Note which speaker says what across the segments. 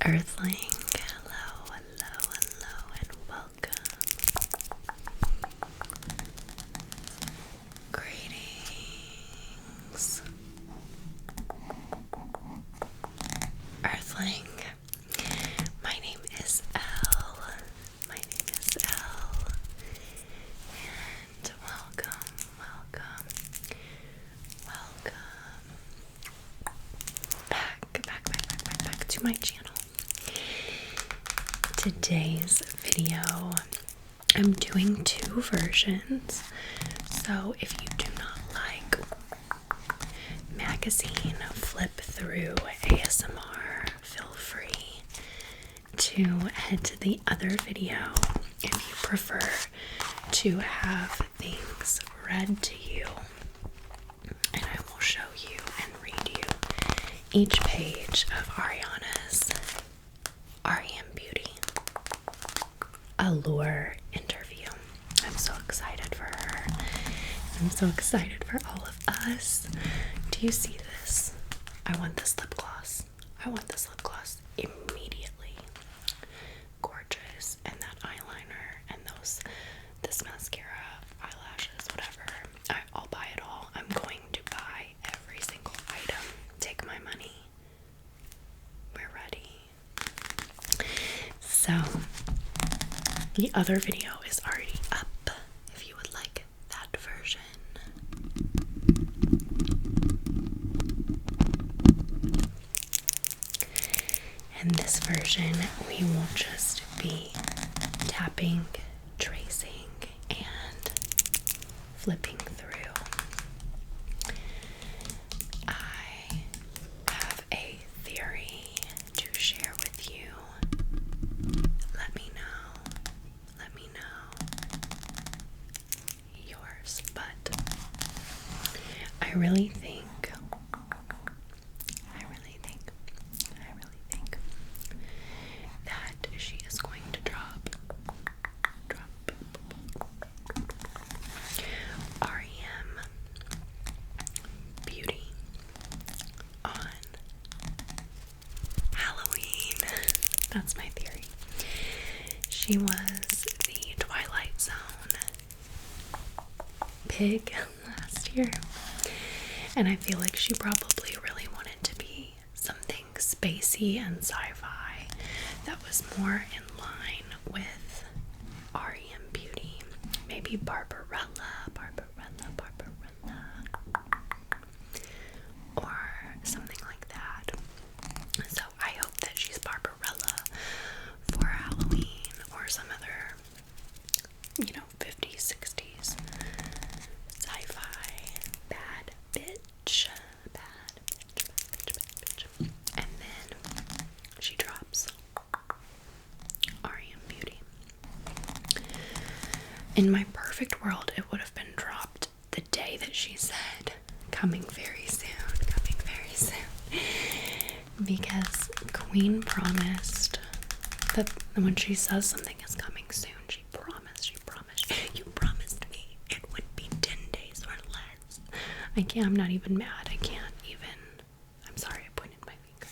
Speaker 1: Earthling, hello, and welcome. Greetings, Earthling. My name is Elle. And welcome back to my channel. Today's video, I'm doing two versions. So if you do not like magazine flip through ASMR, feel free to head to the other video if you prefer to have things read to you. And I will show you and read you each page of Ariana's R.E.M. Beauty Allure interview. I'm so excited for her. I'm so excited for all of us. Do you see this? I want this lip gloss. Immediately. Gorgeous. And that eyeliner and this mascara, eyelashes, whatever. I'll buy it all. I'm going to buy every single item. Take my money. We're ready. So, the other video is already up if you would like that version. In this version, we will just be tapping, tracing, and flipping through. I have a theory to share with you. Let me know yours, but I really think that she is going to drop R.E.M. Beauty on Halloween. That's my theory. She was the Twilight Zone pig last year, and I feel like she probably really wanted to be something spacey and sci-fi that was more in line with R.E.M. Beauty. Maybe Barbarella, or something like that. So I hope that she's Barbarella for Halloween, or some other, 50s, 60s sci-fi bad bitch. And then she drops R.E.M. Beauty. In my perfect world, it would have been dropped the day that she said, coming very soon. Because Queen promised that when she says something is coming soon, she promised, you promised me it would be 10 days or less. I'm not even mad. I'm sorry, I pointed my finger.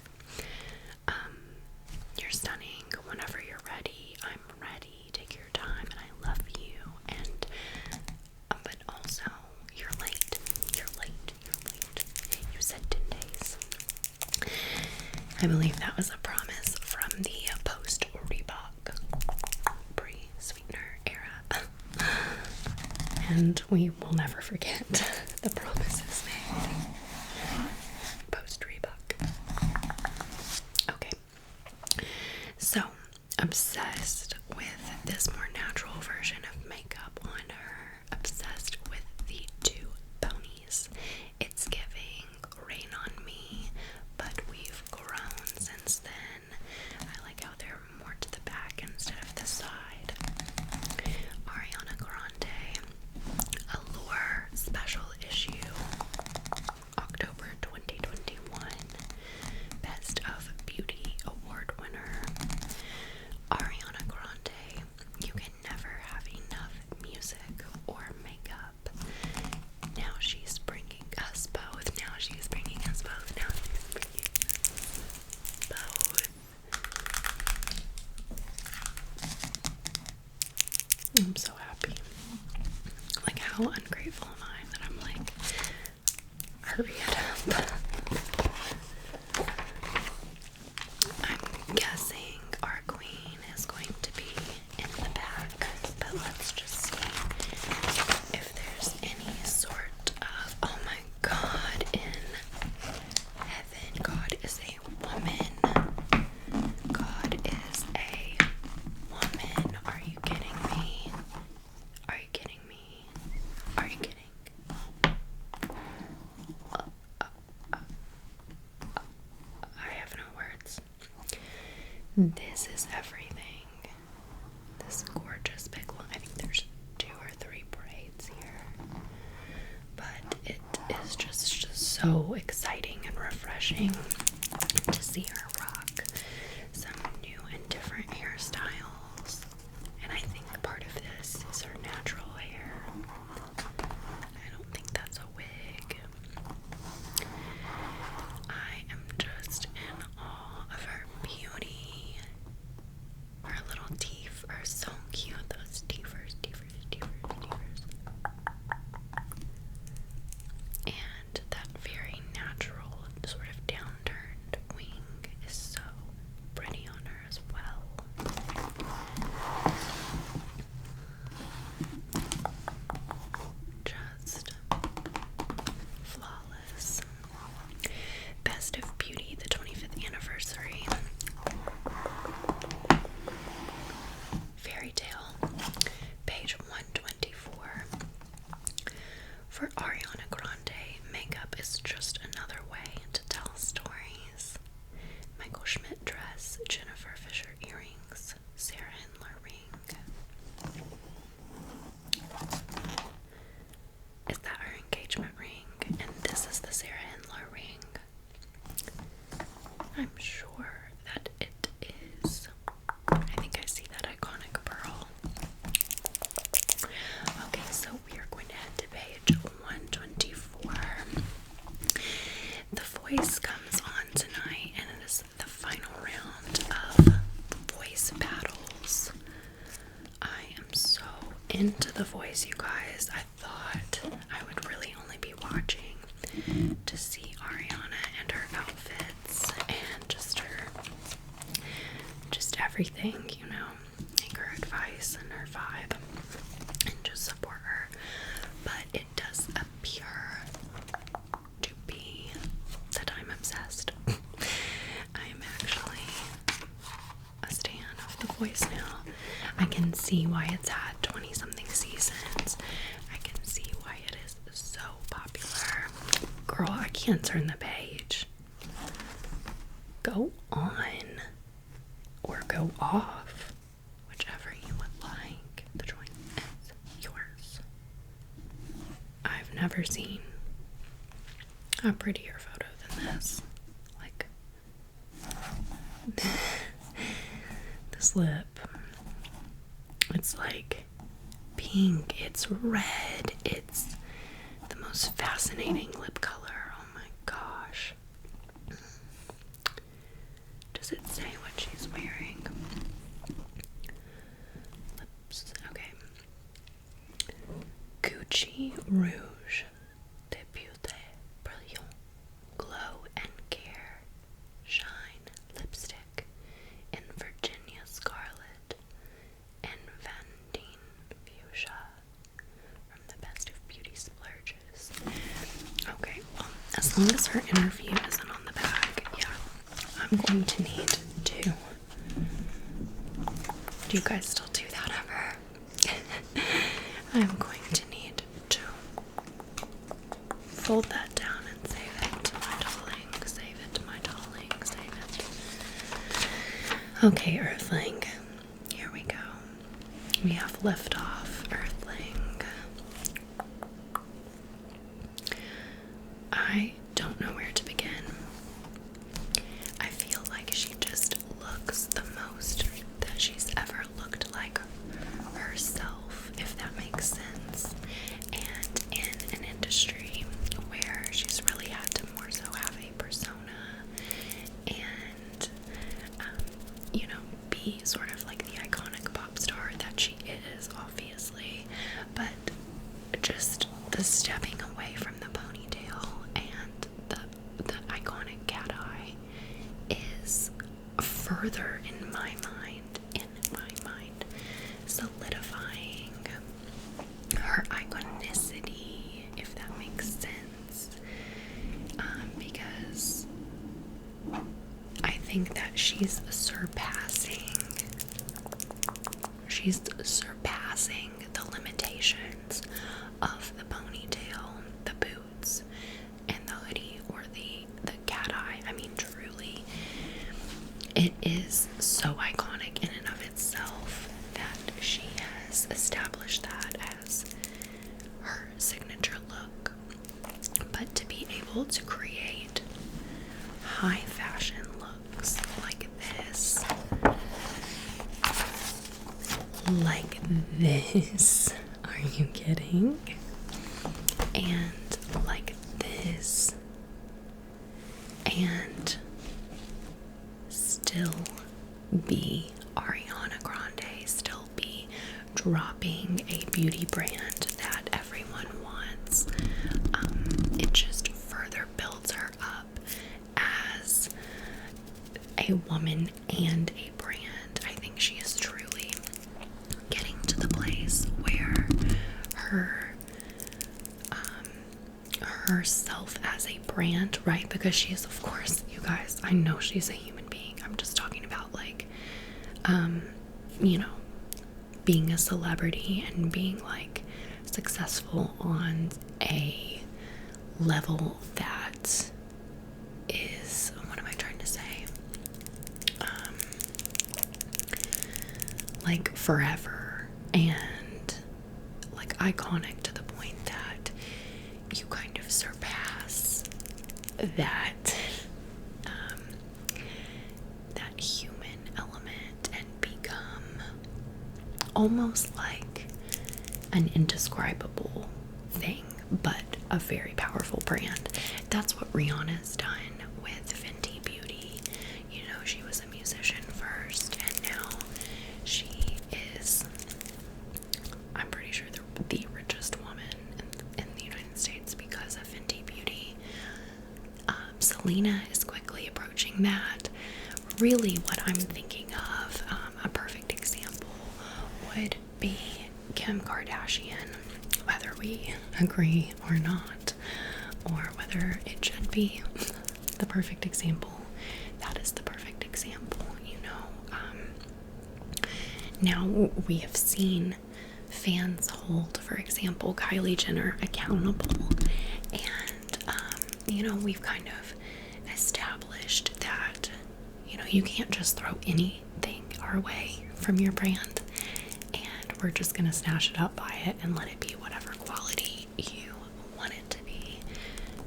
Speaker 1: You're stunning. Whenever you're ready, I'm ready. Take your time, and I love you. And, but also, you're late. You said 10 days. I believe that was a promise from the post-Reebok pre-sweetener era. And we will never forget the promises made post-Reebok. Okay. So, obsessed with this more natural version of makeup on her. Obsessed with the two ponies. It's giving Rain on Me, but we've grown since then. I like how they're more to the back instead of the side. Ariana Grande, Allure special issue ungrateful am I that I'm like, hurry it up. I'm guessing our queen is going to be in the back, but let's just see if there's any sort of, oh my god, in heaven, God is a woman. God is a woman. Are you kidding me? Are you kidding me? Are you kidding? I have no words. This is everything. This gorgeous big one. I think there's 2 or 3 braids here. But it is just so exciting and refreshing to see her rock some new and different hairstyles. And I think part of this is her natural hair. I don't think that's a wig. I am just in awe of her beauty. Her little teeth are so cute. Those teethers. And that very natural sort of downturned wing is so pretty on her as well. Just flawless. Best of Beauty, the 25th anniversary. Fairy Tale, page 124. For Ariana Grande, makeup is just another way to tell stories. Michael Schmidt dress, Jennifer Fisher earrings, Sarah Hindler ring. Is that her engagement ring? And this is the Sarah Hindler ring. I'm sure that it is. I think I see that iconic pearl. Okay, so we are going to head to page 124. The Voice comes on tonight, and it is the final round of voice battles. I am so into The Voice, you guys. I thought I would really only be watching to see Ariana and her outfits and just everything, you know, take her advice and her vibe and just support her. But it does appear to be that I'm obsessed. I am actually a stan of The Voice now. I can see why it's had 20-something seasons. I can see why it is so popular. Girl, I can't turn the page. Go on. Or go off. Whichever you would like. The choice is yours. I've never seen a prettier photo than this. Like, this lip. It's like pink, it's red, it's the most fascinating lip color. Oh my gosh. Does it say what she's wearing? Lips, okay. Gucci Rouge de Beauté Brilliant Glow and Care Shine Lipstick in Virginia Scarlet and Vandine Fuchsia from the Best of Beauty Splurges. Okay, well, as long as her interview isn't on the back, yeah, I'm going to need to. Do you guys still do that ever? I'm going to need to fold that down and save it to my darling. Save it to my darling. Save it. Okay, Earthling. Here we go. We have liftoff, Earthling. I don't know where to begin. I feel like she just looks the most that she's ever looked like herself, if that makes sense. And in an industry where she's really had to more so have a persona and, you know, be sort of like the iconic pop star that she is, obviously. But just the stepping away from the ponytail and the iconic cat eye is further in my mind solidifying her iconicity, if that makes sense, because I think that she's surpassing the limitations of the ponytail, the boots, and the hoodie, or the cat eye. I mean, truly, it is so iconic in and of itself that she has established that as her signature look. But to be able to create high fashion looks like this, are you kidding? And like this, and still be Ariana Grande, still be dropping a beauty brand that everyone wants. It just further builds her up as a woman and a brand. I think she is truly getting to the place where herself as a brand, right? Because she is, of course, you guys, I know she's a human being. I'm just talking about, like, being a celebrity and being, like, successful on a level that is, what am I trying to say? Like, forever, and like iconic to the point that you kind of surpass that human element and become almost like an indescribable thing, but a very powerful brand. That's what Rihanna's done with Fenty Beauty. You know, she was a musician first, and now she is, I'm pretty sure, the richest woman in the United States because of Fenty Beauty. Selena is quickly approaching that. Really, what I'm thinking of, a perfect example would be Kim Kardashian, whether we agree or not, or whether it should be the perfect example. That is the perfect example, you know. Now we have seen fans hold, for example, Kylie Jenner accountable, and we've kind of established that, you can't just throw anything our way from your brand, and we're just gonna snatch it up, buy it, and let it be whatever quality you want it to be,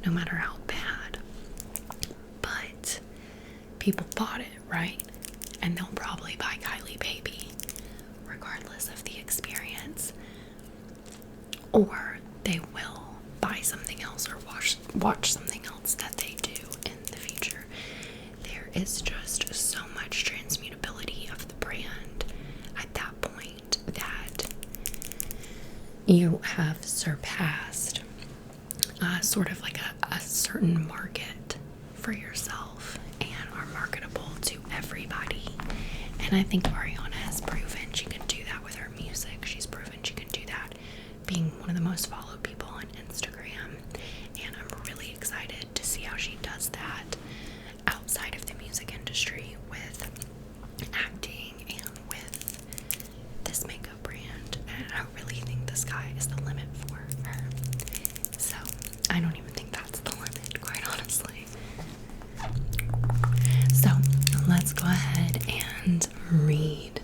Speaker 1: no matter how bad. But people bought it, right? And they'll probably buy Kylie Baby regardless of the experience, or they will buy something else or watch something else that they do in the future. There is just so much transmutability of the brand at that point that you have surpassed sort of like a certain market for yourself and are marketable to everybody. And I think Ariana has proven she can do that with her music. She's proven she can do that being one of the most followed people on Instagram. And I'm really excited to see how she does that outside of the music industry with acting and with this makeup brand. And I really think the sky is the limit for her. So I don't even think that's the limit, quite honestly. So let's go ahead and read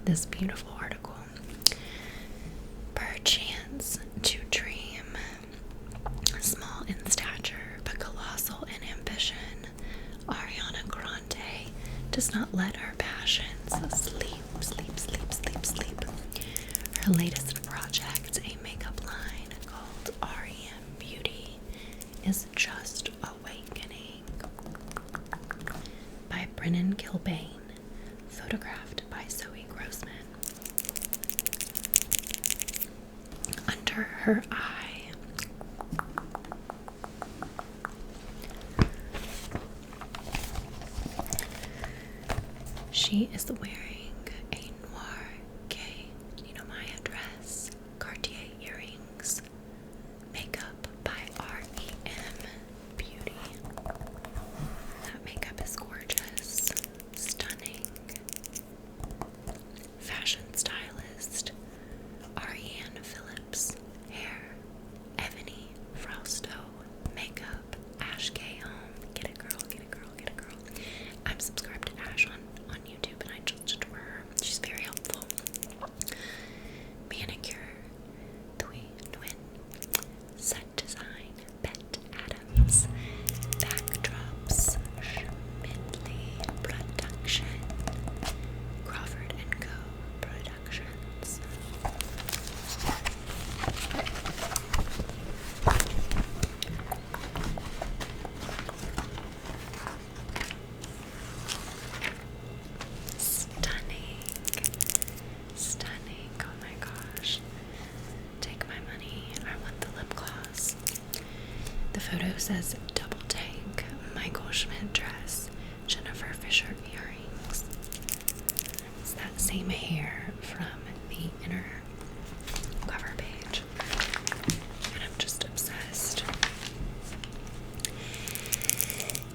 Speaker 1: this beautiful article. Perchance to dream, small in stature but colossal in ambition, Ariana Grande does not let her passions sleep. Her latest project, a makeup line called R.E.M. Beauty, is just awakening. By Brennan Kilbane, photographed by Zoe Grossman. Under her eye. She is wearing a noir gay Maya dress, Cartier earrings, makeup by R.E.M. Beauty. That makeup is gorgeous, stunning. Fashion stylist Ariana Phillips, hair Ebony Frausto, makeup Ash K Home. Get it, girl, get it, girl, get it, girl. I'm subscribed to Ash on YouTube, and I just adore her. She's very helpful. Manicure Twin, set design Bet Adams, backdrops Schmidtly Production, Crawford & Co. Productions. Stunning, oh my gosh. Take my money, I want the lip gloss. The photo says double tank, Michael Schmidt dress, Jennifer Fisher earrings. It's that same hair from the inner cover page. And I'm just obsessed.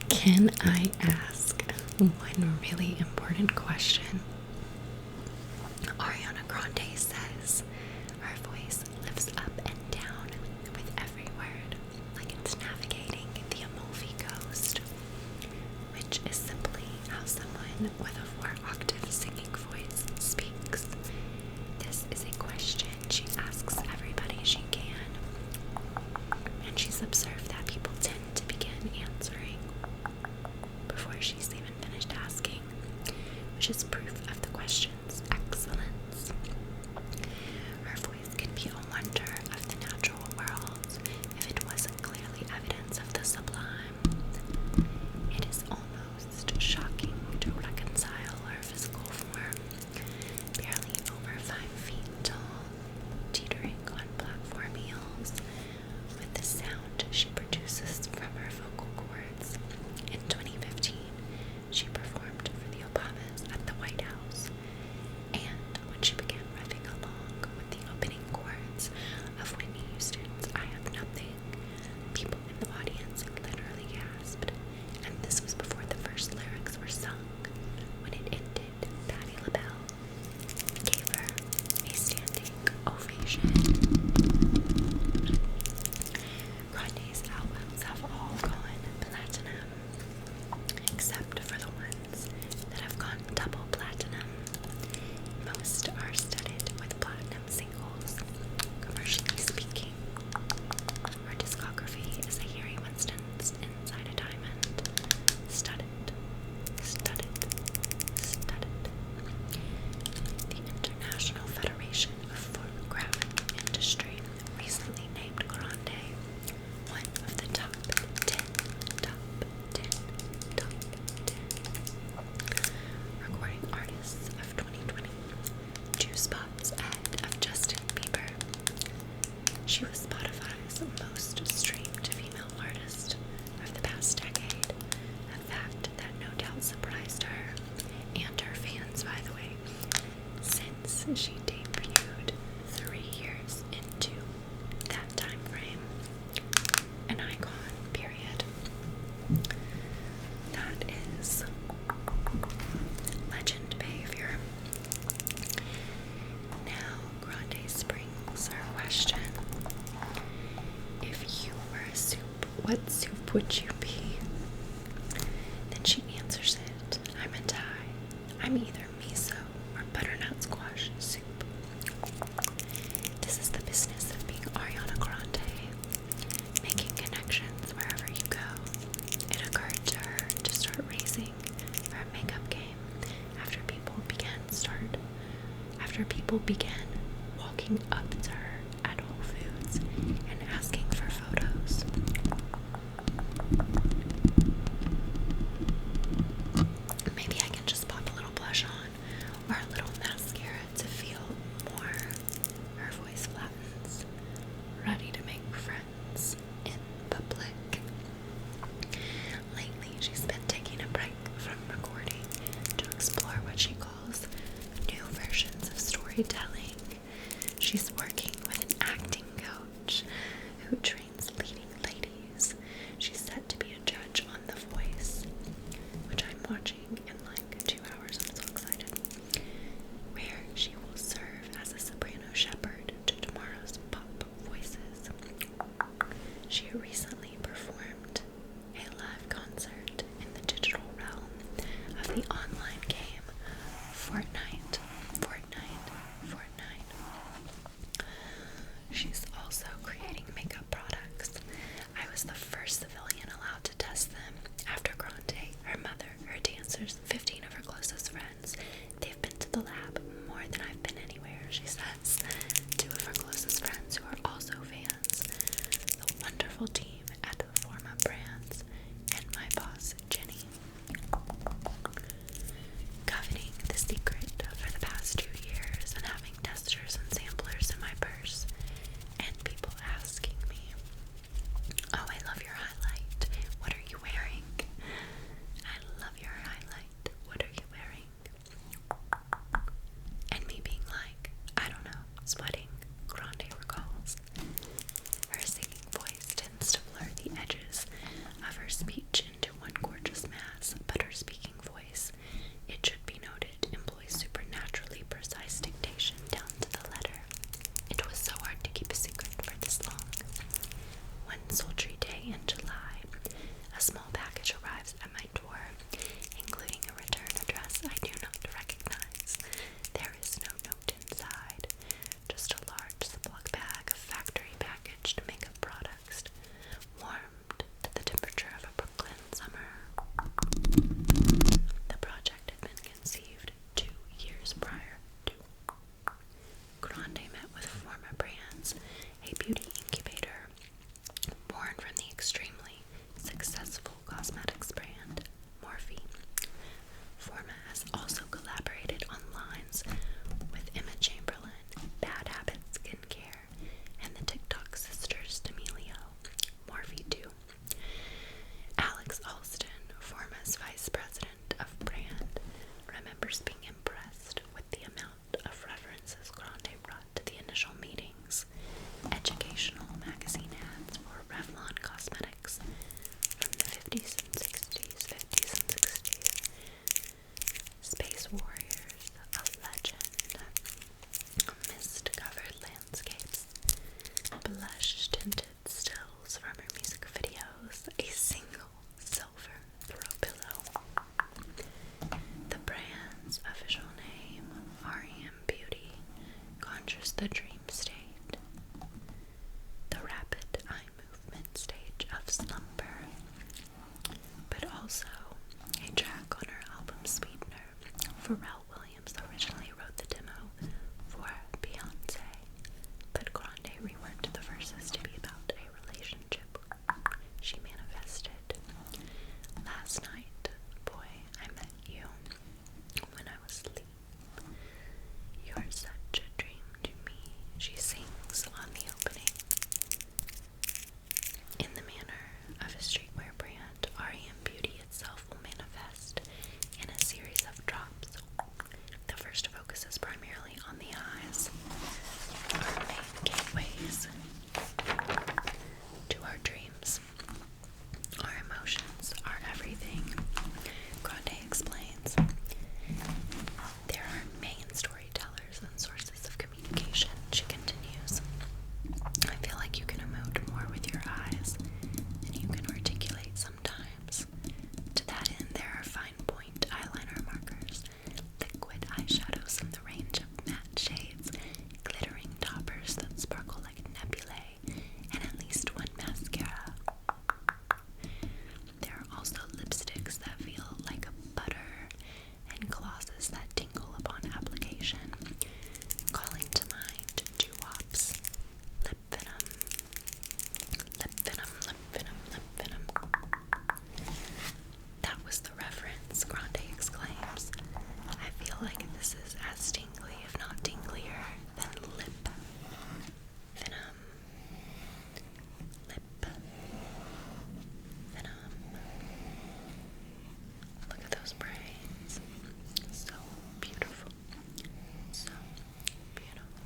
Speaker 1: Can I ask one really important question? Ariana Grande says her voice lifts up and down with every word, like it's navigating the Amalfi Coast, which is simply how someone with a 4-octave singing voice speaks. This is a question she asks everybody she can, and she's observed that people tend to begin answering before she's even finished asking, which is proof of the question's excellence. Her voice can be a wonder of the natural world if it wasn't clearly evidence of the sublime. It is almost shocking to reconcile her physical form, barely over 5 feet tall, teetering on platform heels, with the sound she produces from her vocal cords. In 2015, she performed for the Obamas at the White House, and when she began riffing along with the opening chords of Whitney Houston's I Have Nothing, people in the audience literally gasped, and this was before the first lyrics were sung. When it ended, Patti LaBelle gave her a standing ovation. Grande's albums have all gone platinum, except for the ones that have gone double platinum. Most are studded with platinum singles. Commercially speaking, her discography is a Harry Winston's Inside a Diamond. Studded. The International Federation of Photographic Industry recently named Grande one of the top 10 recording artists of 2020, 2 spots ahead of Justin Bieber. She was Spotify's most streamed female artist of the past decade, a fact that no doubt surprised her and her fans, by the way, since she debuted 3 years into that time frame. An icon, period. That is legend behavior. Now, Grande springs her question. If you were a soup, what soup would you be? Then she answers it. I'm a Thai. I'm either miso or butternut squash soup. This is the business of being Ariana Grande, making connections wherever you go. It occurred to her to start raising her makeup game after people began walking up to her at Whole Foods and asking for photos. Maybe I can just pop a little blush on or a little mascara to feel more. Her voice flattens. She recently performed a live concert in the digital realm of the online game Fortnite. She's also creating makeup products. I was the first civilian allowed to test them. After Grande, her mother, her dancers, 15 of her closest friends, they've been to the lab more than I've been anywhere, she says. 2 of her closest friends who are also fans. The wonderful team at Forma Brands, and my boss, Jenny. Coveting the secret for the past 2 years and having testers and samplers in my purse, and people asking me, "Oh, I love your highlight. What are you wearing? I love your highlight. What are you wearing?" And me being like, I don't know, sweating. Grande recalls. Her singing voice tends to blur the edges of her speech into one gorgeous mass, but her speaking voice, it should be noted, employs supernaturally precise dictation down to the letter. It was so hard to keep a secret for this long. One sultry day in July, a small package arrives at my door, including a return address I do not recognize. There is no note inside, just a large Ziploc bag of factory packaged makeup products, warmed to the temperature of a Brooklyn summer. The project had been conceived 2 years prior to. Grande met with Forma Brands, a beauty incubator born from the extremely successful cosmetics brand Morphe. Forma has also collaborated on lines with Emma Chamberlain, Bad Habits Skincare, and the TikTok sisters D'Amelio, Morphe 2. Alex Alston, Forma's vice president of brand, remembers being impressed with the amount of references Grande brought to the initial meetings. Educational magazine ads for Revlon cosmetics from the 50s and 60s. Space Warriors, a legend. Mist-covered landscapes. Blush-tinted stills from her music videos. A single silver throw pillow. The brand's official name, R.E.M. Beauty, conjures the dream state, the rapid eye movement stage of slumber, but also a track on her album Sweetener. Pharrell Williams originally wrote the demo for Beyonce, but Grande reworked the verses to be about a relationship she manifested. Last night, boy, I met you when I was asleep. You're such a dream to me, she sings on the opening. In the manner of a streetwear brand, R.E.M. Beauty itself will manifest in a series of drops. The first focuses primarily on the eyes, our main gateways to our dreams. Our emotions are everything, Grande explains. There are main storytellers and sources of communication, she continues. I feel like you can emote more with your eyes than you can articulate sometimes. To that end, there are fine point eyeliner markers, liquid eyeshadows in the range of matte shades, glittering toppers that sparkle like nebulae, and at least one mascara. There are also lipsticks that feel like butter and glosses that tingle upon application, calling to mind doo-wops, lip venom, lip venom, lip venom, lip venom. That was the reference, Grande exclaims. I feel like this is as tingly, if not tinglier, than lip venom. Lip venom. Look at those braids. So beautiful. So beautiful.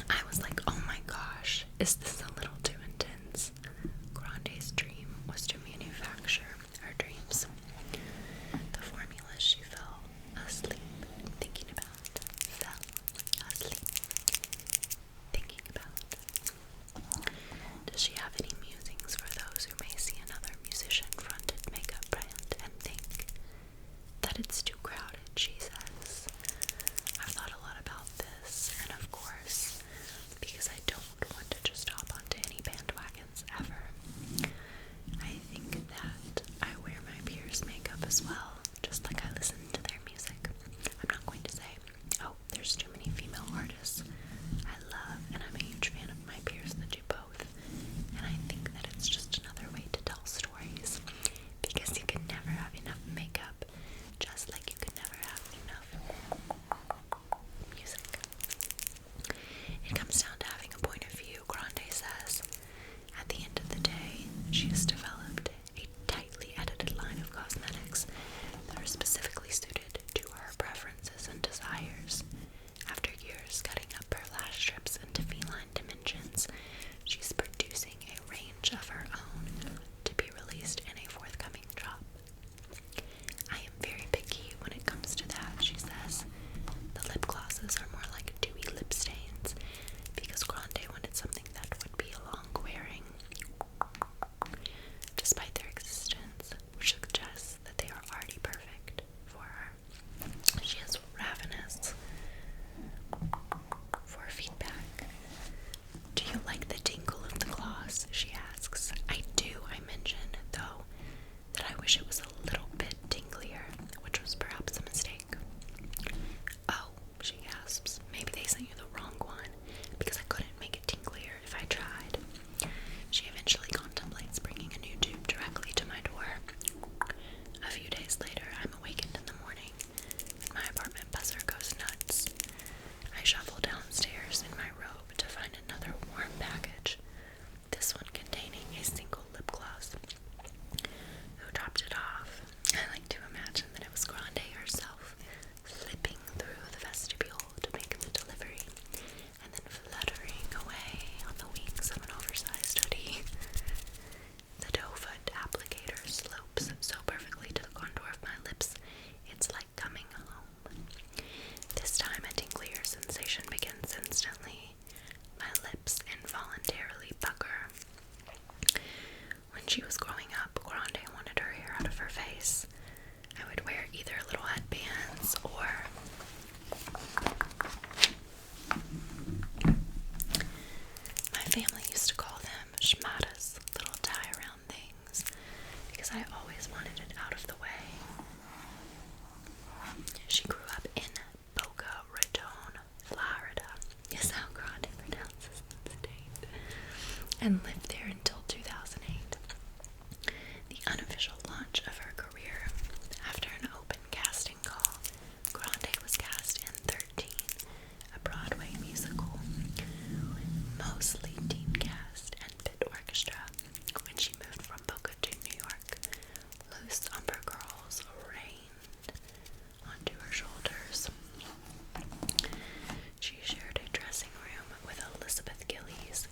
Speaker 1: I was like, oh my gosh, is this a little too intense? Grande's dream was to manufacture her dreams. The formula she fell asleep thinking about. Fell asleep thinking because I don't want to just hop onto any bandwagons ever. I think that I wear my peers' makeup as well, just like I listen to their music. I'm not going to say, oh, there's too many female artists. I love and I'm a huge fan of my peers that do both. And I think that it's just another way to tell stories, because you can never have enough makeup, just like you can never have enough music. It comes down to having a point of view, Grande says. At the end of the day, she has developed a tightly edited line of cosmetics that are specifically suited to her preferences and desires. After years cutting up her lash strips into feline dimensions, she's producing a range of her own to be released in a forthcoming drop. I am very picky when it comes to that, she says. The lip glosses are more like dewy lip stains, because Grande wanted something that would be long wearing, despite their existence, which suggests that they are already perfect for her. She is ravenous for feedback. Do you like the tingle of the gloss? She asks. I do. I mentioned, though, that I wish it was a little bit tinglier, which was perhaps a mistake. Oh, she gasps. Maybe they sent you the wrong one, because I couldn't make it tinglier if I tried. She eventually contemplates bringing a new tube directly to my door. A few days later, I'm awakened in the morning, and my apartment buzzer goes nuts. I shuffle downstairs in my robe to find another warm package, this one containing a single lip gloss. Who dropped it off? I like to imagine that it was Grande herself, slipping through the vestibule to make the delivery, and then fluttering away on the wings of an oversized hoodie. The doe-foot applicator slopes so perfectly to the contour of my lips, it's like coming home. This time a tinglier sensation begins instantly. My lips involuntarily pucker. When she was growing up, Grande wanted her hair out of her face. I would wear either little headbands or my family used to call them schmatas, little tie-around things, because I always wanted it out of the way. She grew up in Boca Raton, Florida, is how Grande pronounces the state, and lived there until 2008. The unofficial launch of her career. After an open casting call, Grande was cast in 13, a Broadway musical, mostly teen cast and pit orchestra. When she moved from Boca to New York, loose umber curls rained onto her shoulders. She shared a dressing room with Elizabeth Gillies,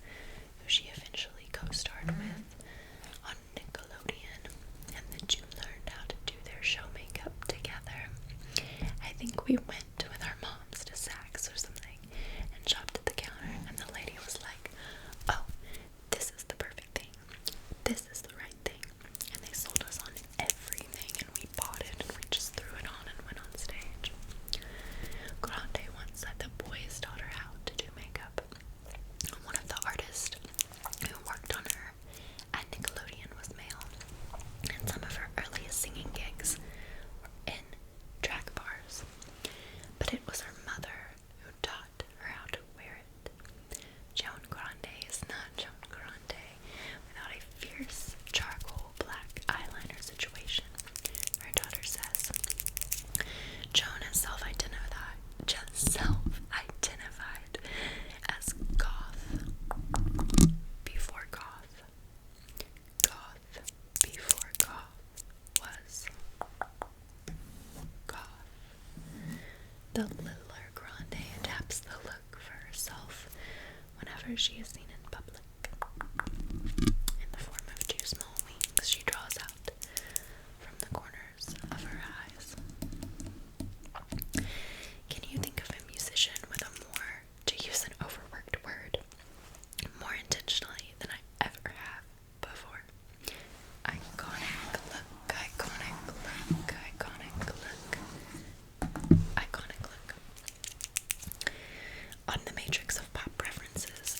Speaker 1: who she eventually co-starred with on Nickelodeon, and the two learned how to do their show makeup together. I think we went with our moms to Saks or something and shopped at the counter, and the lady was like, oh, this is the perfect thing. This is the right thing. And they sold us on everything, and we bought it, and we just threw it on and went on stage. Grande once said that boys taught her how to do makeup. One of the artists who worked on her at Nickelodeon was male, and some of her earliest singing gigs were in drag bars. But it was her mother who taught her how to wear it. Joan Grande is not Joan Grande without a fierce charcoal black eyeliner situation, her daughter says. Joan has self-identified as goth before goth. Goth before goth was goth. The littler Grande adapts the look for herself whenever she is seen in public. In the form of two small wings she draws out from the corners of her eyes. Can you think of a musician with a more, to use an overworked word, more intentionally than I ever have before? Iconic look, iconic look, iconic look, iconic look. On the matrix of pop references,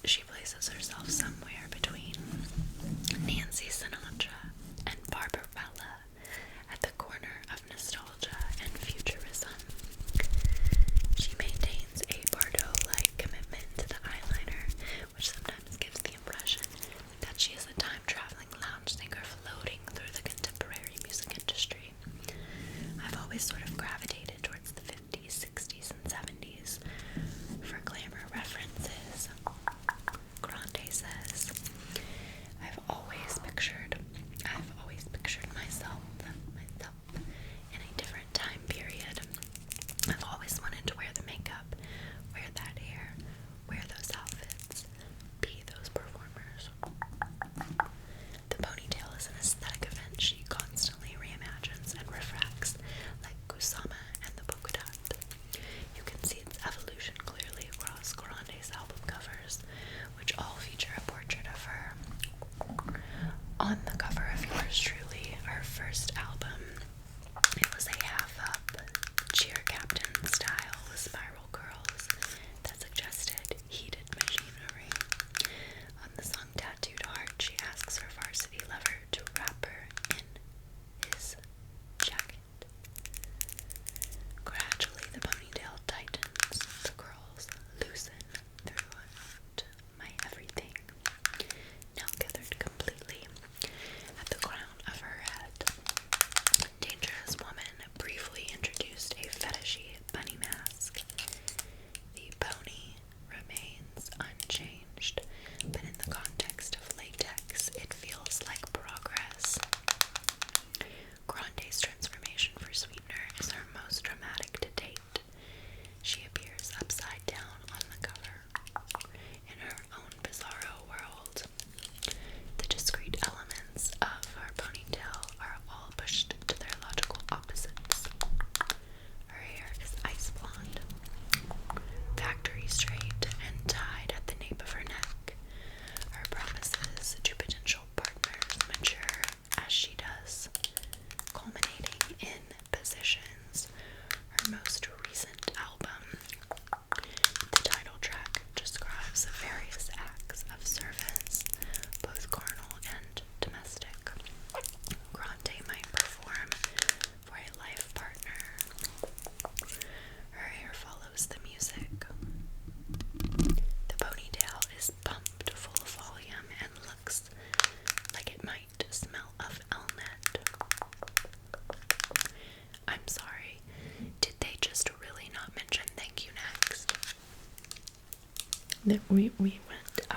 Speaker 1: that we went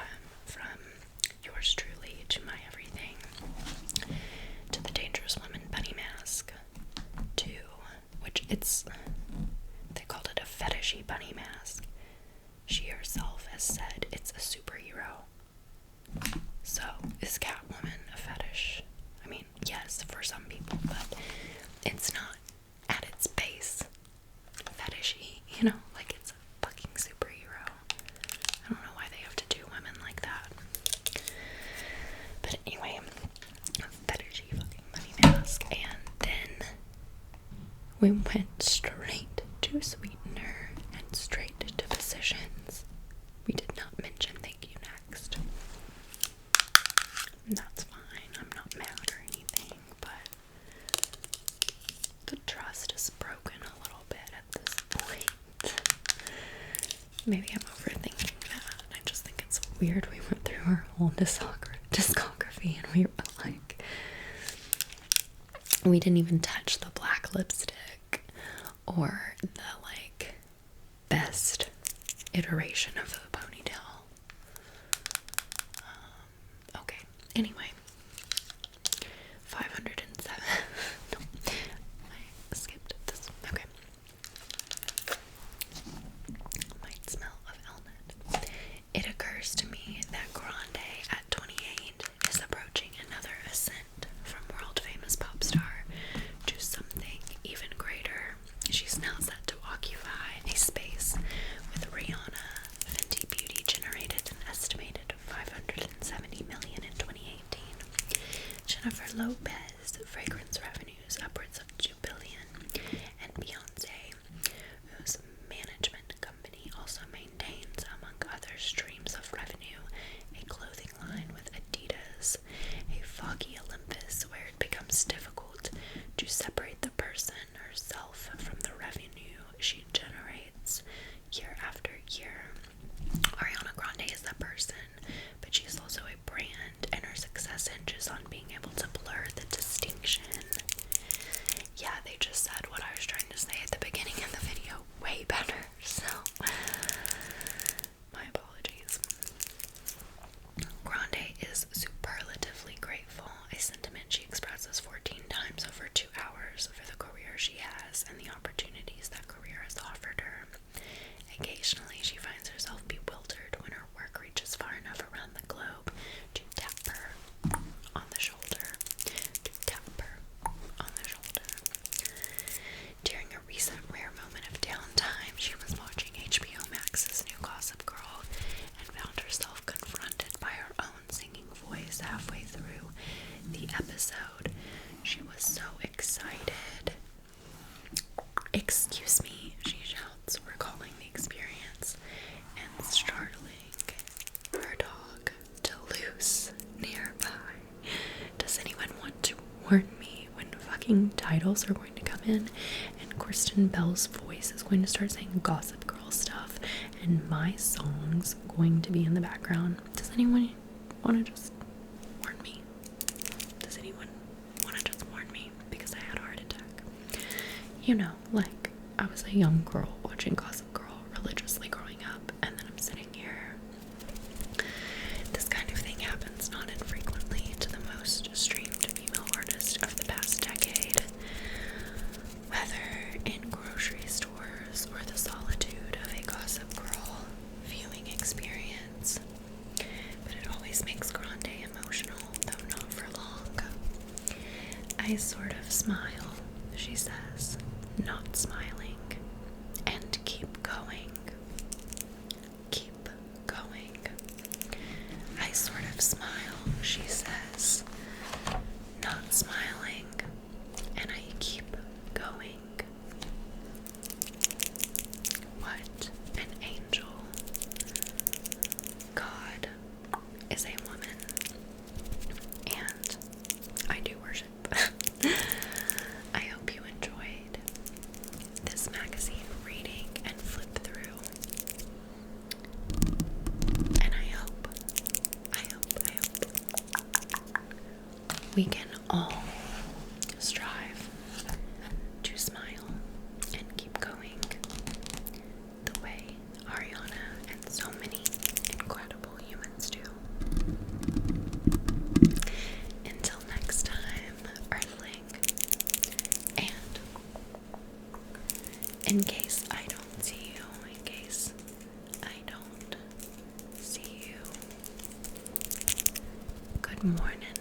Speaker 1: from yours truly to my everything to the Dangerous Woman bunny mask to, which they called it a fetishy bunny mask. She herself has said it's a superhero. So, is Catwoman a fetish? I mean, yes, for some people, but it's not at its base fetishy, you know, like it's a fucking superhero. I don't know why they have to do women like that. But anyway, a fetishy fucking bunny mask, and then we went straight to sweetener and straight to positions. We did not mention thank you next. That's fine, I'm not mad or anything, but the trust is broken a little bit at this point. Maybe I'm overthinking that. I just think it's weird we went through our whole discography and we were like, we didn't even touch the black lipstick or the like best iteration of the ponytail. Okay, anyway, 507. No, I skipped this. Okay. Might smell of Elnett. It occurs to me that Grande at 28 is approaching another ascent from world famous pop star to something even greater. She's now set to occupy a space with Rihanna. Fenty Beauty generated an estimated $570 million in 2018. Jennifer Lopez fragrance revenues upwards of $2 billion, and Beyonce, whose management company also maintains, among other streams of revenue, a clothing line with Adidas, a foggy Olympus where it becomes difficult to separate the person herself from the revenue she generates year after year. Ariana Grande is that person, but she's also a brand, and her success hinges on being able to blur the distinction. Yeah, they just said what I was trying to say at the beginning of the video way better, so my apologies. Grande is superlatively grateful, a sentiment she expresses 14 times over 2 hours for the career she has and the opportunities that career has offered her. Occasionally, she finds herself bewildered when her work reaches far enough around the globe to tap her on the shoulder. During a recent rare moment of downtime, she was watching HBO Max's new Gossip Girl and found herself confronted by her own singing voice halfway through the episode. She was so excited. "Excuse me," she shouts, recalling the experience, and startling her dog to loose nearby. Does anyone want to warn me when fucking titles are going to come in and Kristen Bell's voice is going to start saying Gossip Girl stuff and my song's going to be in the background? Does anyone want to just warn me? Does anyone want to just warn me? Because I had a heart attack. You know, like, I was a young girl watching Gossip Girl religiously growing up, and then I'm sitting here. This kind of thing happens not infrequently to the most streamed female artist of the past decade. Whether in grocery stores or the solitude of a Gossip Girl viewing experience. But it always makes Grande emotional, though not for long. "I sort of smile," she says, not smiling, "and keep going. Keep going. I sort of smile," she says, not smiling, "and I keep going." What an angel. God is a woman, and I do worship. I hope you enjoyed this magazine reading and flip through. And I hope we can all strive to smile and keep going the way Ariana and so many in case I don't see you, in case I don't see you. Good morning.